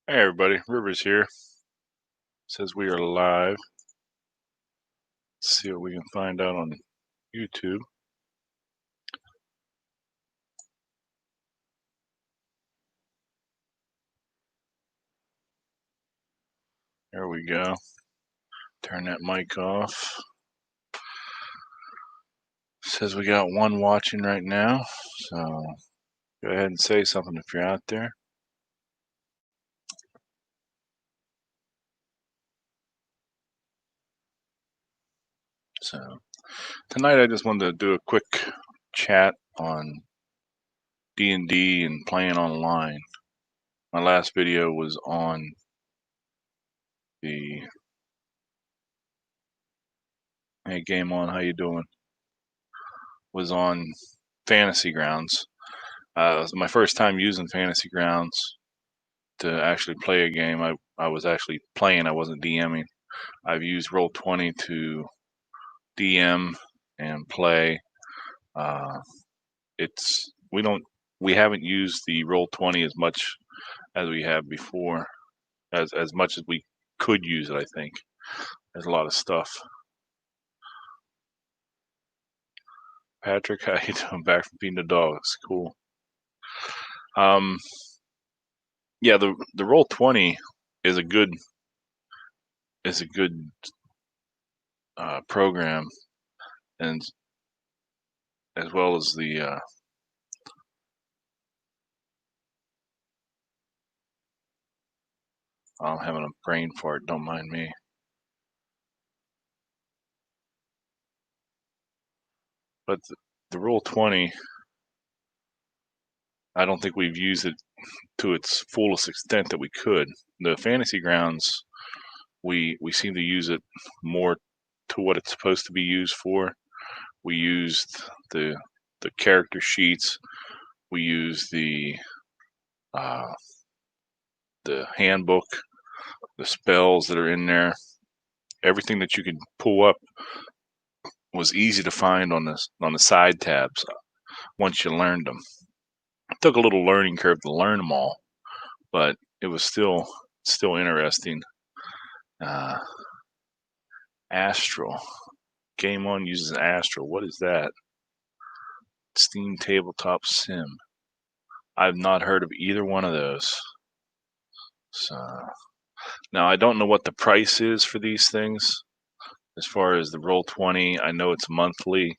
Hey everybody, Rivers here. Says we are live. Let's see what we can find out on YouTube. There we go. Turn that mic off. Says we got one watching right now, so go ahead and say something if you're out there. So tonight I just wanted to do a quick chat on D&D and playing online. My last video was on the Hey Game On, how you doing? Was on Fantasy Grounds. It was my first time using Fantasy Grounds to actually play a game. I was actually playing, I wasn't DMing. I've used Roll20 to DM and play. We haven't used the Roll20 as much as we have before, as much as we could use it. I think there's a lot of stuff. Patrick, how you doing? Back from feeding the dogs. Cool. Yeah, the Roll20 is a good program, and as well as the I'm having a brain fart, don't mind me. But the Roll20, I don't think we've used it to its fullest extent that we could. The Fantasy Grounds, we seem to use it more to what it's supposed to be used for. We used the character sheets. We used the handbook, the spells that are in there. Everything that you could pull up was easy to find on the side tabs once you learned them. It took a little learning curve to learn them all, but it was still interesting. Astral. Game On uses Astral. What is that? Steam Tabletop Sim. I've not heard of either one of those. So now I don't know what the price is for these things. As far as the Roll20, I know it's monthly,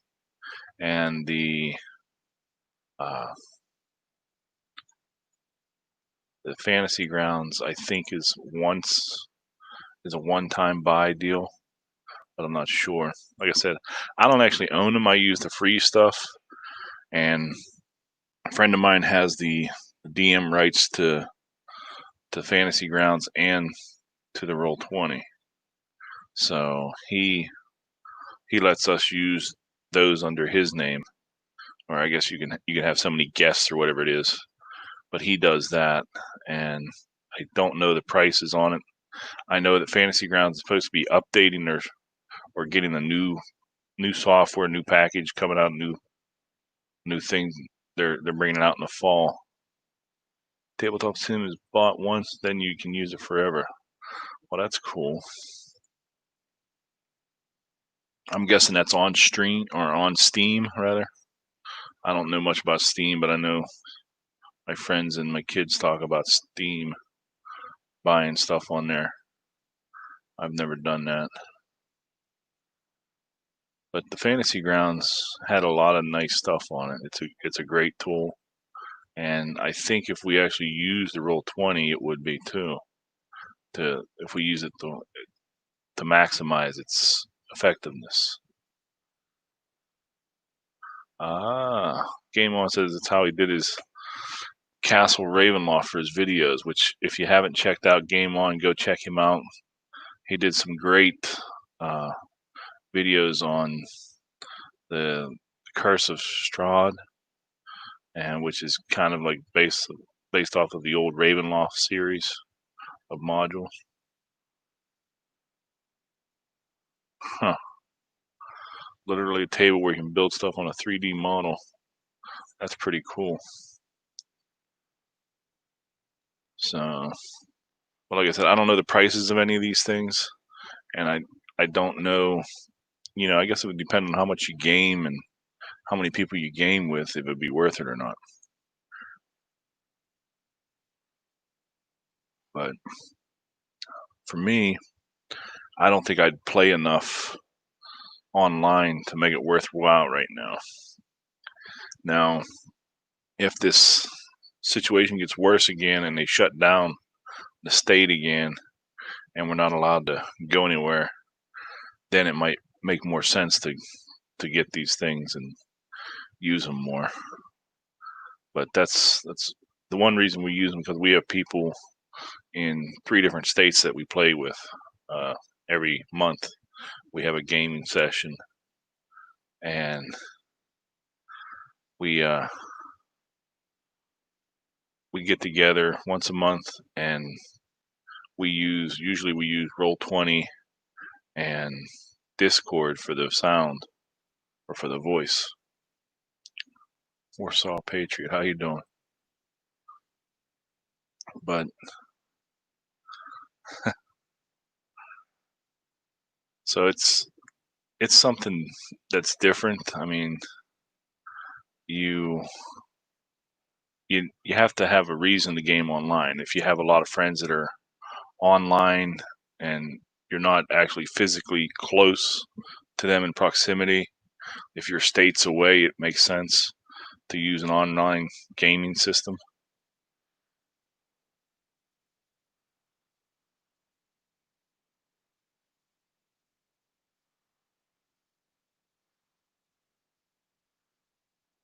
and the Fantasy Grounds I think is a one-time buy deal, but I'm not sure. Like I said, I don't actually own them. I use the free stuff, and a friend of mine has the DM rights to Fantasy Grounds and to the Roll20. So he lets us use those under his name, or I guess you can have so many guests or whatever it is. But he does that, and I don't know the prices on it. I know that Fantasy Grounds is supposed to be updating or getting a new software, new package coming out, new things they're bringing out in the fall. Tabletop Sim is bought once, then you can use it forever. Well, that's cool. I'm guessing that's on stream or on Steam rather. I don't know much about Steam, but I know my friends and my kids talk about Steam, buying stuff on there. I've never done that. But the Fantasy Grounds had a lot of nice stuff on it. It's a great tool, and I think if we actually use the Roll20, it would be too. If we use it to maximize its effectiveness. Game On says it's how he did his Castle Ravenloft for his videos, which if you haven't checked out Game On, go check him out. He did some great videos on the Curse of Strahd, and which is kind of like based off of the old Ravenloft series of modules. Huh. Literally a table where you can build stuff on a 3D model. That's pretty cool. So But like I said, I don't know the prices of any of these things, and I don't know. I guess it would depend on how much you game and how many people you game with, if it'd be worth it or not. But for me, I don't think I'd play enough online to make it worthwhile right now. Now, if this situation gets worse again and they shut down the state again and we're not allowed to go anywhere, then it might make more sense to get these things and use them more. But that's the one reason we use them, because we have people in 3 different states that we play with. Every month we have a gaming session, and we get together once a month, and usually we use Roll20 and Discord for the sound or for the voice. Warsaw Patriot, how you doing? But so it's something that's different. I mean, you have to have a reason to game online. If you have a lot of friends that are online and you're not actually physically close to them in proximity, if you're states away, it makes sense to use an online gaming system.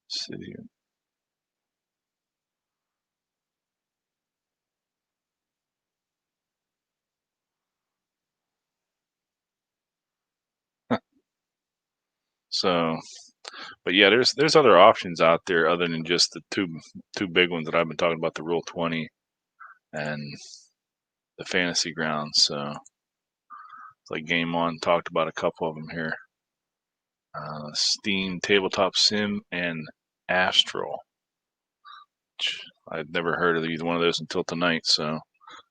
See. So, but yeah, there's other options out there other than just the two big ones that I've been talking about, the Roll20 and the Fantasy Grounds. So, it's like Game On talked about a couple of them here. Steam Tabletop Sim and Astral. I'd never heard of either one of those until tonight, so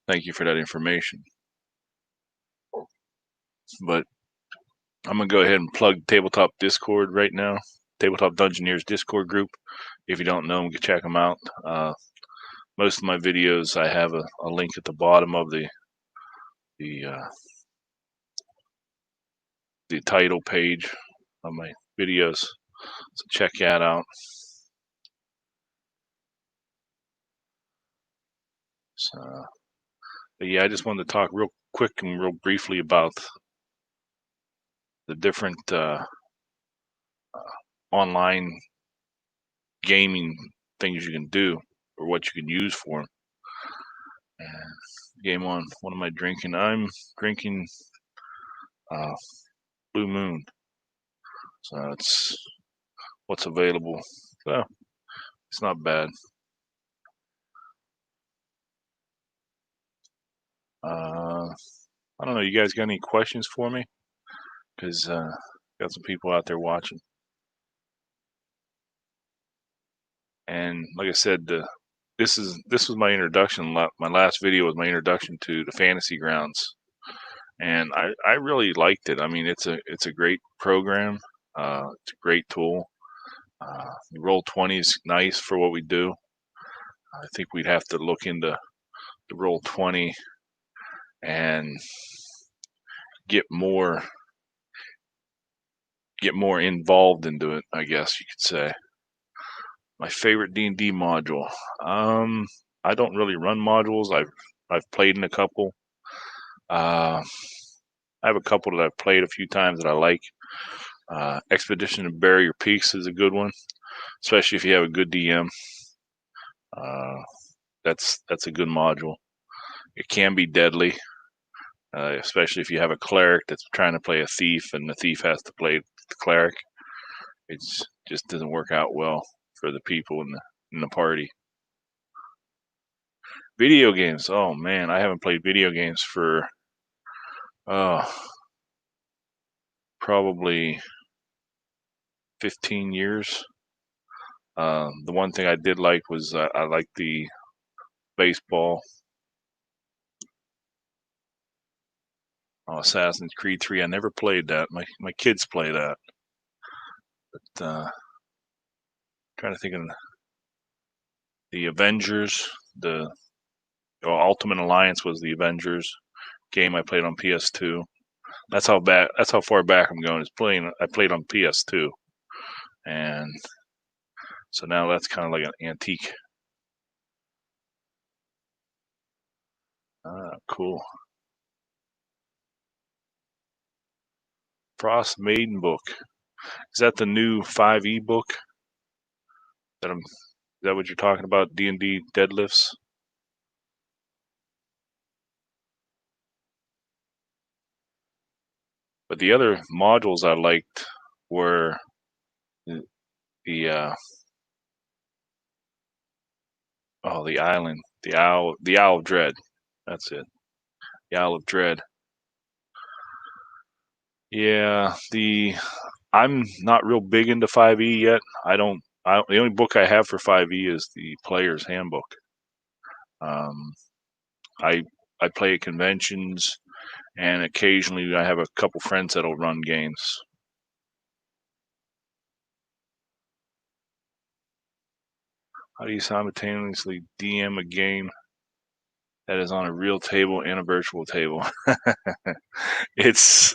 thank you for that information. But I'm going to go ahead and plug Tabletop Discord right now. Tabletop Dungeoneers Discord group. If you don't know them, you can check them out. Most of my videos, I have a link at the bottom of the title page of my videos. So check that out. So, but yeah, I just wanted to talk real quick and real briefly about the different online gaming things you can do, or what you can use for them. And Game On, what am I drinking? I'm drinking Blue Moon. So it's what's available. So it's not bad. I don't know. You guys got any questions for me? Because got some people out there watching. And like I said, this was my introduction. My last video was my introduction to the Fantasy Grounds, and I really liked it. I mean, it's a great program. It's a great tool. Roll20 is nice for what we do. I think we'd have to look into the Roll20 and get more involved into it, I guess you could say. My favorite D&D module. I don't really run modules. I've played in a couple. I have a couple that I've played a few times that I like. Expedition of Barrier Peaks is a good one, especially if you have a good DM. That's a good module. It can be deadly, especially if you have a cleric that's trying to play a thief, and the thief has to play the cleric. It just doesn't work out well for the people in the party. Video games. Oh man, I haven't played video games for probably 15 years. The one thing I did like was I liked the baseball. Assassin's Creed 3. I never played that. My kids play that. But trying to think of the Avengers. The Ultimate Alliance was the Avengers game I played on PS2. That's how far back I'm going. I played on PS2, and so now that's kind of like an antique. Cool. Frost Maiden book. Is that the new 5e book? Is that what you're talking about? D&D deadlifts? But the other modules I liked were the island, the Owl of Dread. That's it. The Owl of Dread. Yeah, I'm not real big into 5e yet. The only book I have for 5e is the Player's Handbook. I play at conventions, and occasionally I have a couple friends that'll run games. How do you simultaneously DM a game that is on a real table and a virtual table? It's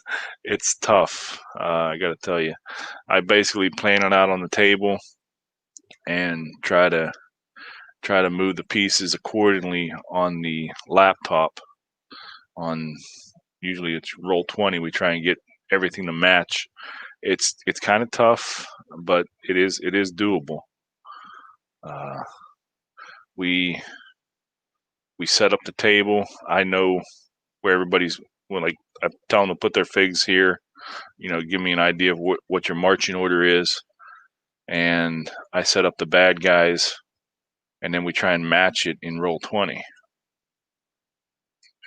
tough. I got to tell you, I basically plan it out on the table and try to move the pieces accordingly on the laptop. Usually it's Roll20. We try and get everything to match. It's kind of tough, but it is doable. We set up the table. I know where everybody's. I tell them to put their figs here. Give me an idea of what your marching order is, and I set up the bad guys, and then we try and match it in Roll20.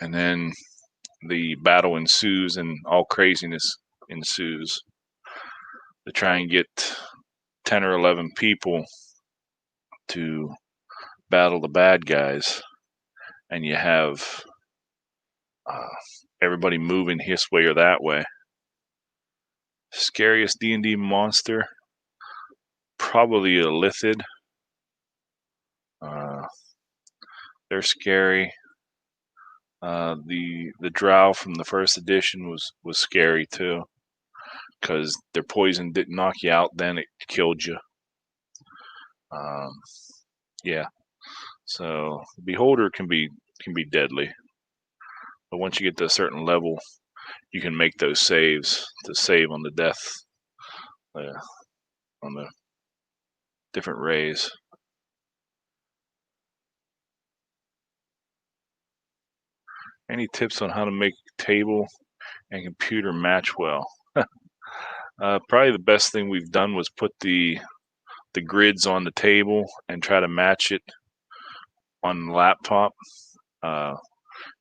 And then the battle ensues, and all craziness ensues to try and get 10 or 11 people to battle the bad guys, and you have everybody moving this way or that way. Scariest D&D monster, probably a Lithid. They're scary. The Drow from the first edition was scary too, because their poison didn't knock you out, then it killed you. Yeah. So Beholder can be deadly, but once you get to a certain level, you can make those saves to save on the death, on the different rays. Any tips on how to make table and computer match well? Probably the best thing we've done was put the grids on the table and try to match it on the laptop.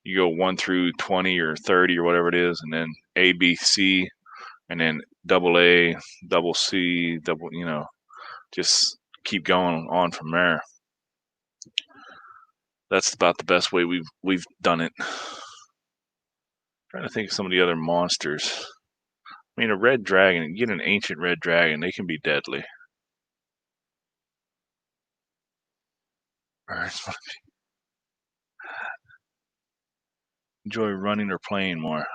You go 1 through 20 or 30 or whatever it is, and then A, B, C, and then double A, double C, just keep going on from there. That's about the best way we've done it. Trying to think of some of the other monsters. I mean, a red dragon, get an ancient red dragon, they can be deadly. Enjoy running or playing more?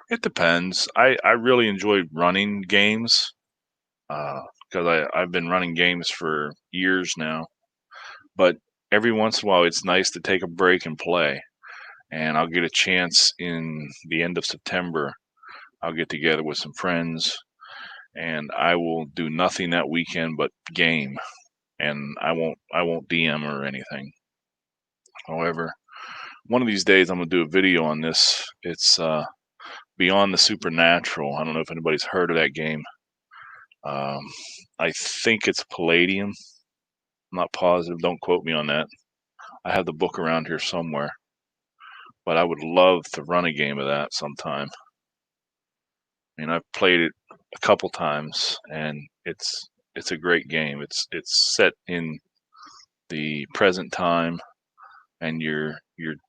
It depends. I really enjoy running games because I've been running games for years now. But every once in a while, it's nice to take a break and play. And I'll get a chance in the end of September. I'll get together with some friends, and I will do nothing that weekend but game. And I won't DM or anything. However, one of these days I'm gonna do a video on this. It's Beyond the Supernatural. I don't know if anybody's heard of that game. I think it's Palladium. I'm not positive. Don't quote me on that. I have the book around here somewhere, but I would love to run a game of that sometime. I mean, I've played it a couple times, and it's a great game. It's set in the present time, and you're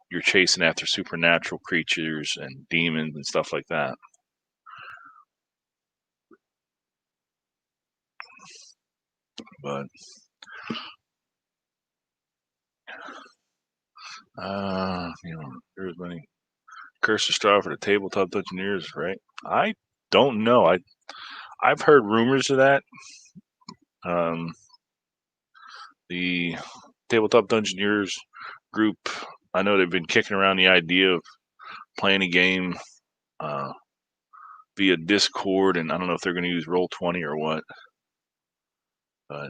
you're chasing after supernatural creatures and demons and stuff like that. But there's many Curse of Straw for the Tabletop Dungeoneers, right? I don't know. I've heard rumors of that. The Tabletop Dungeoneers group, I know they've been kicking around the idea of playing a game via Discord, and I don't know if they're going to use Roll20 or what, but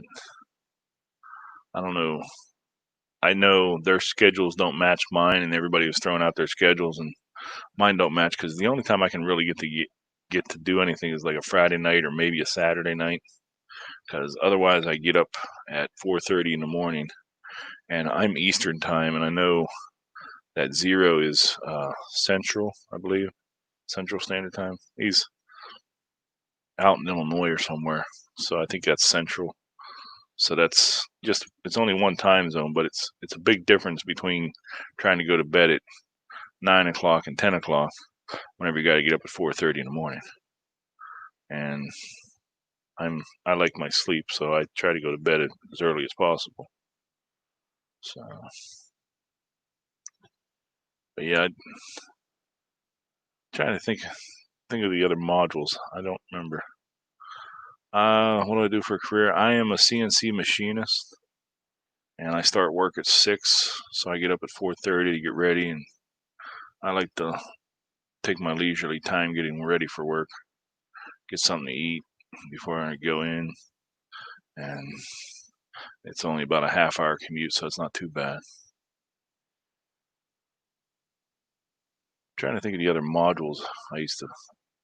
I don't know. I know their schedules don't match mine, and everybody was throwing out their schedules, and mine don't match because the only time I can really get to do anything is like a Friday night or maybe a Saturday night, because otherwise I get up at 4:30 in the morning, and I'm Eastern time, and I know that Zero is Central, I believe, Central Standard Time. He's out in Illinois or somewhere, so I think that's Central. So that's just, it's only one time zone, but it's a big difference between trying to go to bed at 9 o'clock and 10 o'clock whenever you got to get up at 4:30 in the morning. And I like my sleep, so I try to go to bed as early as possible. So, but yeah, I'm trying to think of the other modules. I don't remember. What do I do for a career? I am a CNC machinist, and I start work at 6, so I get up at 4:30 to get ready, and I like to take my leisurely time getting ready for work, get something to eat before I go in, and it's only about a half-hour commute, so it's not too bad. I'm trying to think of the other modules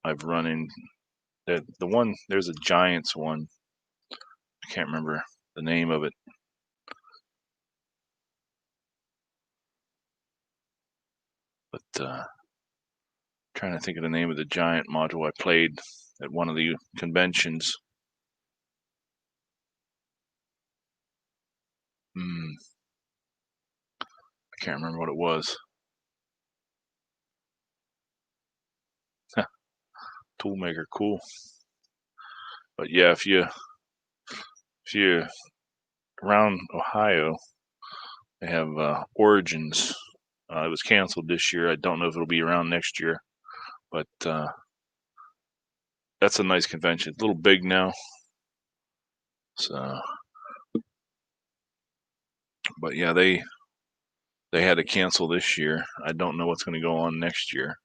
I've run in. The one, there's a Giants one. I can't remember the name of it. But trying to think of the name of the giant module I played at one of the conventions. I can't remember what it was. Toolmaker, cool. But yeah, if you around Ohio, they have Origins. It was canceled this year. I don't know if it'll be around next year, but that's a nice convention. It's a little big now, so. But yeah, they had to cancel this year. I don't know what's going to go on next year.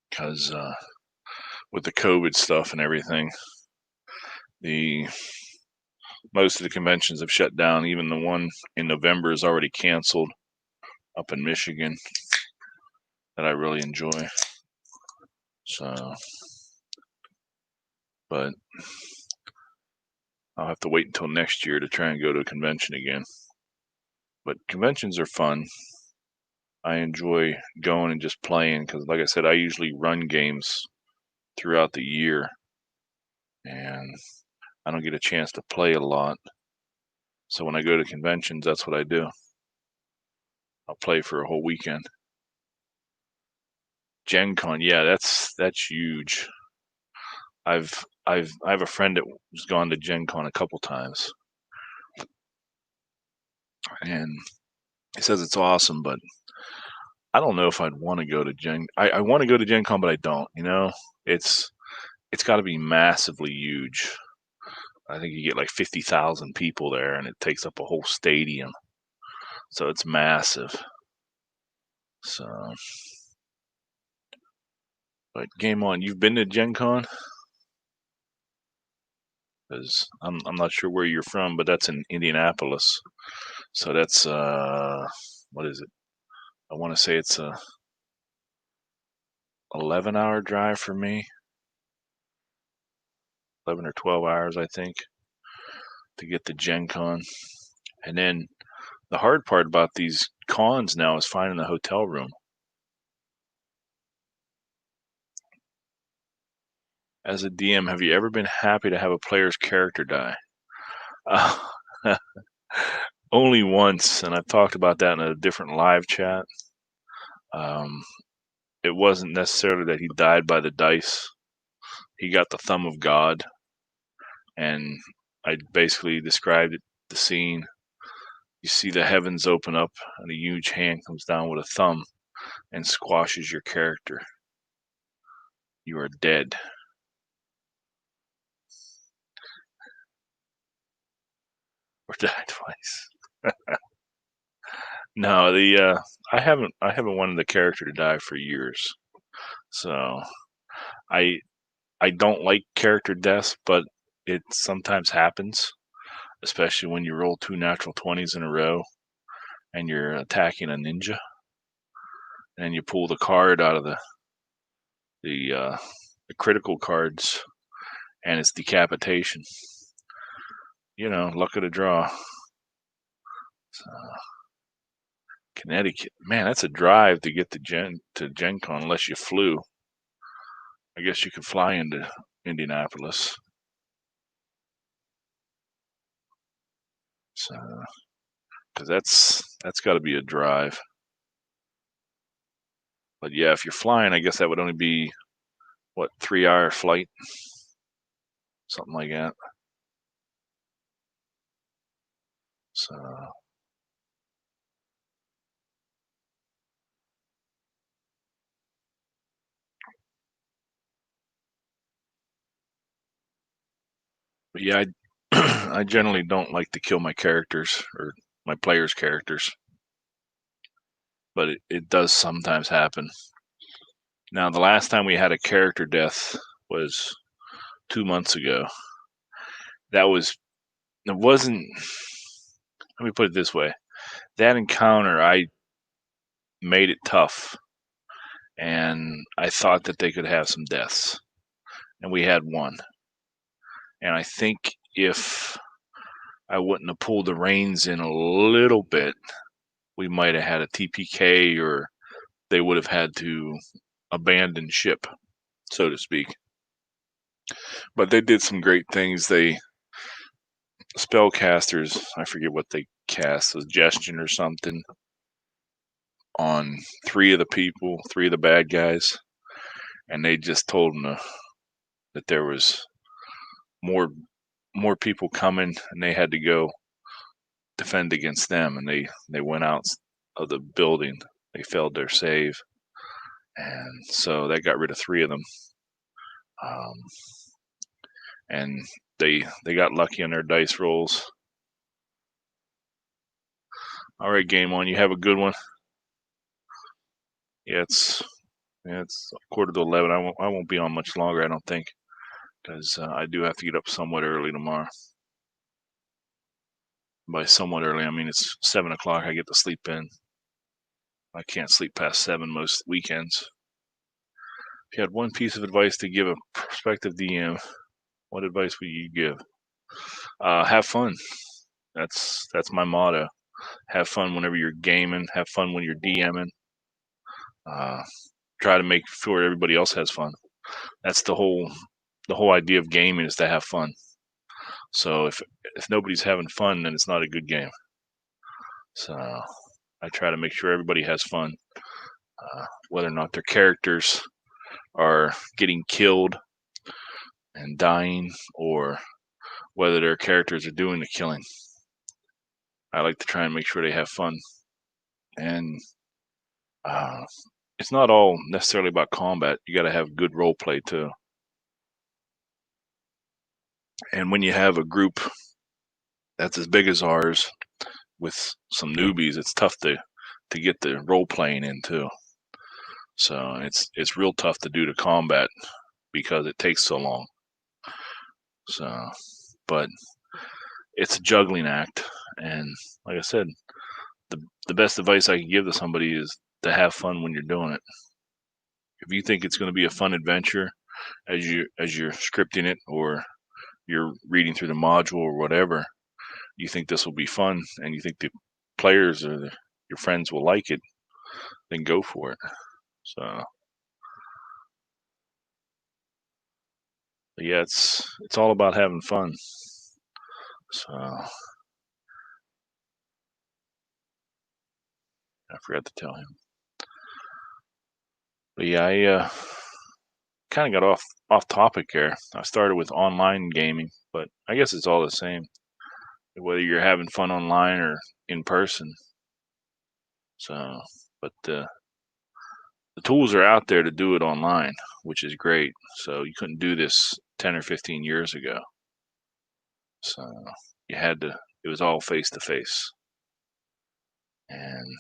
Because with the COVID stuff and everything, most of the conventions have shut down. Even the one in November is already canceled up in Michigan that I really enjoy. So, but I'll have to wait until next year to try and go to a convention again. But conventions are fun. I enjoy going and just playing because, like I said, I usually run games throughout the year, and I don't get a chance to play a lot. So when I go to conventions, that's what I do. I'll play for a whole weekend. Gen Con, yeah, that's huge. I have a friend that's gone to Gen Con a couple times, and he says it's awesome, but I don't know if I'd want to go to Gen. I want to go to Gen Con, but I don't. You know, it's got to be massively huge. I think you get like 50,000 people there, and it takes up a whole stadium, so it's massive. So, but Game On, you've been to Gen Con? Because I'm not sure where you're from, but that's in Indianapolis. So that's what is it? I want to say it's a 11-hour drive for me. 11 or 12 hours, I think, to get to Gen Con. And then the hard part about these cons now is finding the hotel room. As a DM, have you ever been happy to have a player's character die? Uh, only once, and I've talked about that in a different live chat. It wasn't necessarily that he died by the dice. He got the thumb of God, and I basically described the scene. You see the heavens open up, and a huge hand comes down with a thumb and squashes your character. You are dead. Or died twice. No, I haven't wanted the character to die for years. So I don't like character deaths, but it sometimes happens, especially when you roll 2 natural 20s in a row and you're attacking a ninja, and you pull the card out of the critical cards, and it's decapitation. You know, luck of the draw. So, Connecticut, man, that's a drive to get to Gen Con unless you flew. I guess you could fly into Indianapolis. So, because that's got to be a drive. But yeah, if you're flying, I guess that would only be what, 3-hour flight, something like that. So, but yeah, I generally don't like to kill my characters or my players' characters, but it does sometimes happen. Now, the last time we had a character death was 2 months ago. It wasn't, let me put it this way. That encounter, I made it tough, and I thought that they could have some deaths, and we had one. And I think if I wouldn't have pulled the reins in a little bit, we might have had a TPK, or they would have had to abandon ship, so to speak. But they did some great things. Spellcasters, I forget what they cast, suggestion or something, on 3 of the bad guys, and they just told them that there was more people coming, and they had to go defend against them, and they went out of the building. They failed their save, and so that got rid of 3 of them. And they got lucky on their dice rolls. All right, Game On, you have a good one. Yeah, it's 11:15. I won't be on much longer, I don't think, because I do have to get up somewhat early tomorrow. By somewhat early, I mean it's 7 o'clock. I get to sleep in. I can't sleep past 7 most weekends. If you had one piece of advice to give a prospective DM, what advice would you give? Have fun. That's my motto. Have fun whenever you're gaming. Have fun when you're DMing. Try to make sure everybody else has fun. That's the whole idea of gaming, is to have fun. So if nobody's having fun, then it's not a good game. So I try to make sure everybody has fun, whether or not their characters are getting killed and dying, or whether their characters are doing the killing. I like to try and make sure they have fun. And it's not all necessarily about combat. You got to have good role play too. And when you have a group that's as big as ours with some newbies, it's tough to get the role playing in too. So it's real tough to do the combat because it takes so long. So, but it's a juggling act, and like I said, the best advice I can give to somebody is to have fun when you're doing it. If you think it's going to be a fun adventure as you're scripting it, or you're reading through the module or whatever, you think this will be fun, and you think the players or your friends will like it, then go for it. So yeah, it's all about having fun. So I forgot to tell him. But yeah, I kind of got off topic here. I started with online gaming, but I guess it's all the same, whether you're having fun online or in person. So, but the tools are out there to do it online, which is great. So you couldn't do this 10 or 15 years ago. So you had to. It was all face to face. And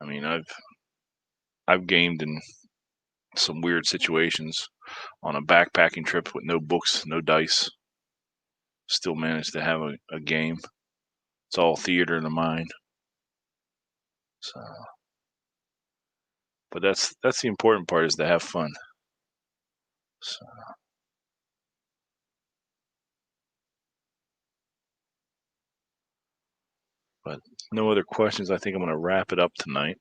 I mean, I've gamed in some weird situations on a backpacking trip with no books, no dice. Still managed to have a game. It's all theater in the mind. So, but that's the important part, is to have fun. So, but no other questions. I think I'm going to wrap it up tonight.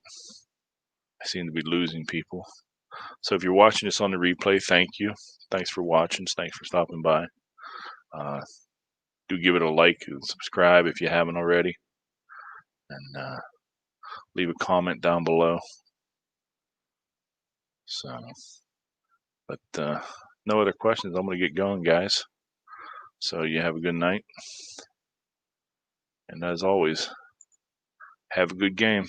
I seem to be losing people. So if you're watching this on the replay, thank you. Thanks for watching. Thanks for stopping by. Do give it a like and subscribe if you haven't already. And leave a comment down below. So, but no other questions. I'm going to get going, guys. So you have a good night. And as always, have a good game.